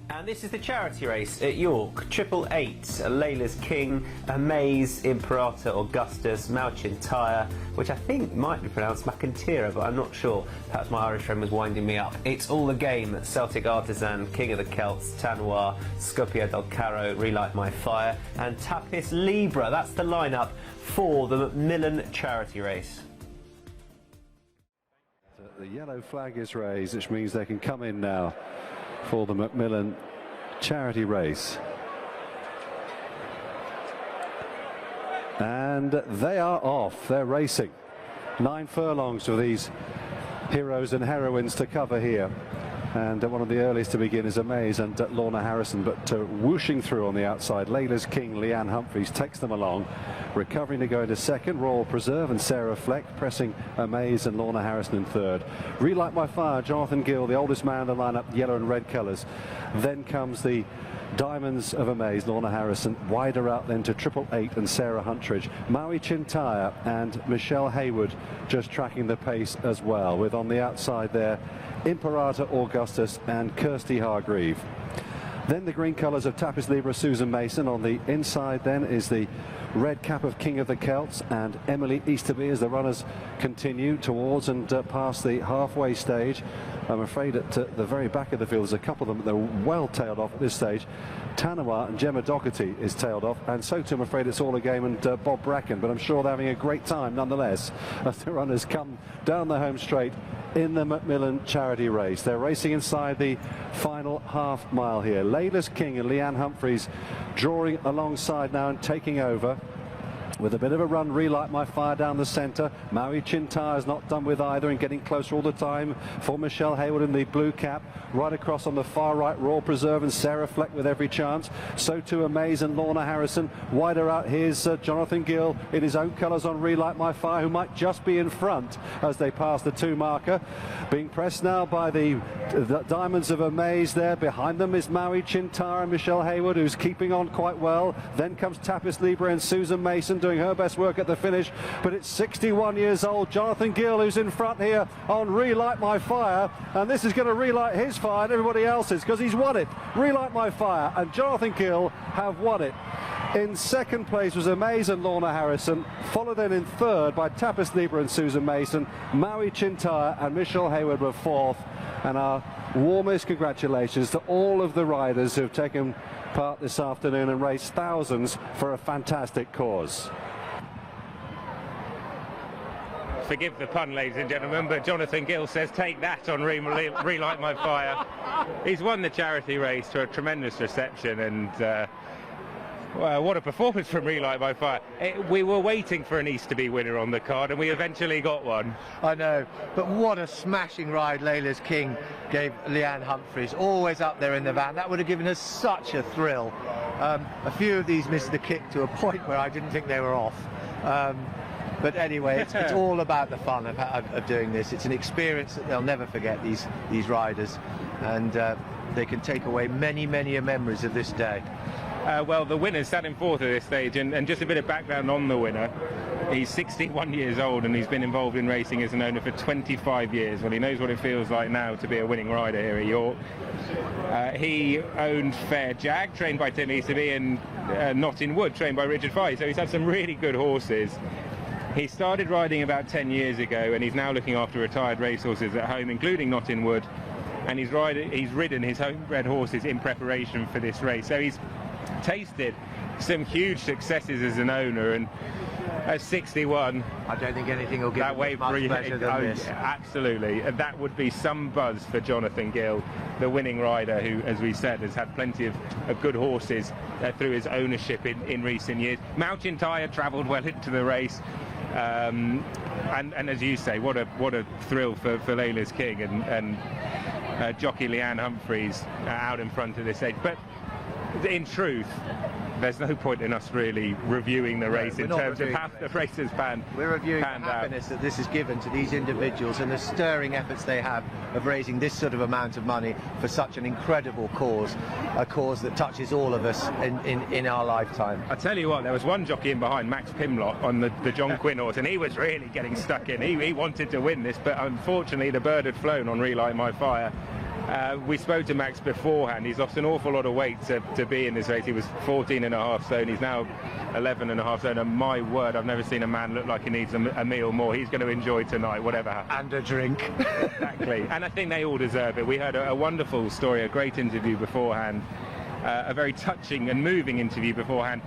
And this is the charity race at York. 888, Layla's King, Amaze, Imperator Augustus, Malchintire, which I think might be pronounced Macintira, but I'm not sure. Perhaps my Irish friend was winding me up. It's all the game. Celtic Artisan, King of the Celts, Tannoir, Scopia del Carro, Relight My Fire, and Tapis Libra. That's the lineup for the Macmillan charity race. The yellow flag is raised, which means they can come in now for the Macmillan charity race. And they are off. They're racing. 9 furlongs for these heroes and heroines to cover here. And one of the earliest to begin is Amaze and Lorna Harrison, but whooshing through on the outside, Layla's King, Leanne Humphreys takes them along, recovering to go into second, Royal Preserve and Sarah Fleck pressing Amaze and Lorna Harrison in third. Relight My Fire, Jonathan Gill, the oldest man in the lineup, yellow and red colours. Then comes the Diamonds of Amaze, Lorna Harrison, wider out then to 888 and Sarah Huntridge. Maui Chintire and Michelle Hayward just tracking the pace as well, with on the outside there Imperator Augustus and Kirsty Hargreave. Then the green colours of Tapis Libra, Susan Mason. On the inside then is the red cap of King of the Celts and Emily Easterby as the runners continue towards and past the halfway stage. I'm afraid at the very back of the field there's a couple of them, they're well tailed off at this stage. Tannoir and Gemma Doherty is tailed off, and so too I'm afraid it's all a game and Bob Bracken, but I'm sure they're having a great time nonetheless as the runners come down the home straight in the Macmillan charity race. They're racing inside the final half mile here. Layla's King and Leanne Humphreys drawing alongside now and taking over. With a bit of a run, Relight My Fire down the centre. Maui Chintire is not done with either and getting closer all the time for Michelle Hayward in the blue cap. Right across on the far right, Royal Preserve and Sarah Fleck with every chance. So too Amaze and Lorna Harrison. Wider out, here's Jonathan Gill in his own colours on Relight My Fire, who might just be in front as they pass the 2 marker. Being pressed now by the Diamonds of Amaze there. Behind them is Maui Chintire and Michelle Hayward, who's keeping on quite well. Then comes Tapis Libra and Susan Mason doing her best work at the finish, but it's 61 years old Jonathan Gill who's in front here on Relight My Fire, and this is going to relight his fire and everybody else's because he's won it. Relight My Fire and Jonathan Gill have won it. In second place was Amaze and Lorna Harrison, followed then in third by Tapis Libra and Susan Mason. Maui Chintire and Michelle Hayward were fourth, and our warmest congratulations to all of the riders who have taken part this afternoon and raised thousands for a fantastic cause. Forgive the pun, ladies and gentlemen, but Jonathan Gill says take that on Relight My Fire. He's won the charity race to a tremendous reception, and well, what a performance from Relight My Fire. We were waiting for an Easterby winner on the card, and we eventually got one. I know, but what a smashing ride Layla's King gave Leanne Humphreys, always up there in the van. That would have given us such a thrill. A few of these missed the kick to a point where I didn't think they were off. But anyway, it's all about the fun of doing this. It's an experience that they'll never forget, these riders, and they can take away many, many memories of this day. Well, the winner sat in fourth at this stage, and just a bit of background on the winner. He's 61 years old and he's been involved in racing as an owner for 25 years. Well, he knows what it feels like now to be a winning rider here at York. He owned Fair Jag, trained by Tim Easterby, and Not in Wood, trained by Richard Fye, so he's had some really good horses. He started riding about 10 years ago, and he's now looking after retired racehorses at home, including Not in Wood, and he's ridden his homebred horses in preparation for this race. So he's tasted some huge successes as an owner, and at 61, I don't think anything will get much better than this. Absolutely, and that would be some buzz for Jonathan Gill, the winning rider, who, as we said, has had plenty of good horses through his ownership in recent years. Malchintire travelled well into the race, and as you say, what a thrill for Layla's King and jockey Leanne Humphreys out in front of this stage. But in truth, there's no point in us really reviewing the race in terms of how the race has panned out. We're reviewing the happiness that this has given to these individuals and the stirring efforts they have of raising this sort of amount of money for such an incredible cause, a cause that touches all of us in our lifetime. I tell you what, there was one jockey in behind, Max Pimlott, on the John Quinn horse, and he was really getting stuck in. He wanted to win this, but unfortunately the bird had flown on Relight My Fire, We spoke to Max beforehand. He's lost an awful lot of weight to be in this race. He was 14.5 stone. He's now 11.5 stone. And my word, I've never seen a man look like he needs a meal more. He's going to enjoy tonight, whatever happens. And a drink. Exactly. And I think they all deserve it. We heard a wonderful story, a great interview beforehand, a very touching and moving interview beforehand.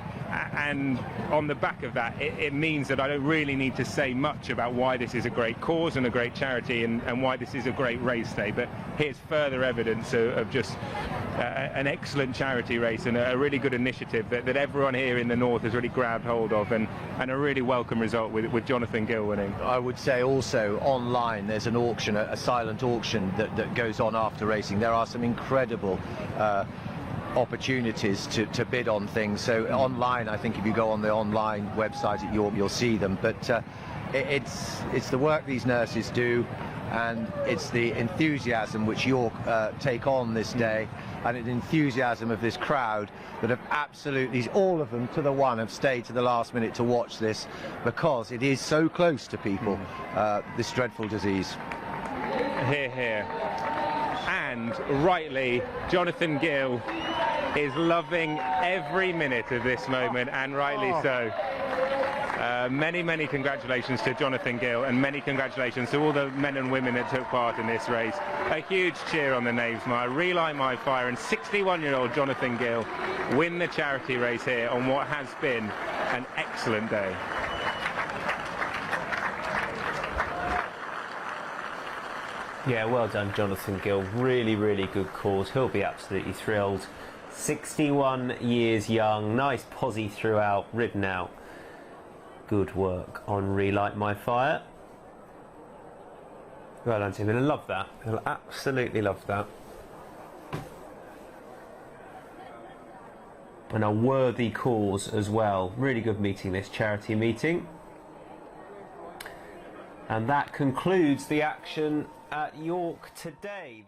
And on the back of that, it means that I don't really need to say much about why this is a great cause and a great charity and why this is a great race day. But here's further evidence of just an excellent charity race and a really good initiative that everyone here in the north has really grabbed hold of, and a really welcome result with Jonathan Gill winning. I would say also online there's an auction, a silent auction that goes on after racing. There are some incredible opportunities to bid on things. So online, I think if you go on the online website at York, you'll see them. But it's the work these nurses do, and it's the enthusiasm which York take on this day, and the enthusiasm of this crowd that have absolutely, all of them to the one, have stayed to the last minute to watch this, because it is so close to people, this dreadful disease. Hear, hear. And rightly, Jonathan Gill is loving every minute of this moment, and rightly so. Many congratulations to Jonathan Gill, and many congratulations to all the men and women that took part in this race. A huge cheer on the Naves Mile. Relight My Fire and 61-year-old Jonathan Gill win the charity race here on what has been an excellent day. Yeah, well done, Jonathan Gill. Really, really good cause. He'll be absolutely thrilled. 61 years young, nice posse throughout, ridden out. Good work on Relight My Fire. Well done, Tim. He'll love that. He'll absolutely love that. And a worthy cause as well. Really good meeting, this charity meeting. And that concludes the action at York today.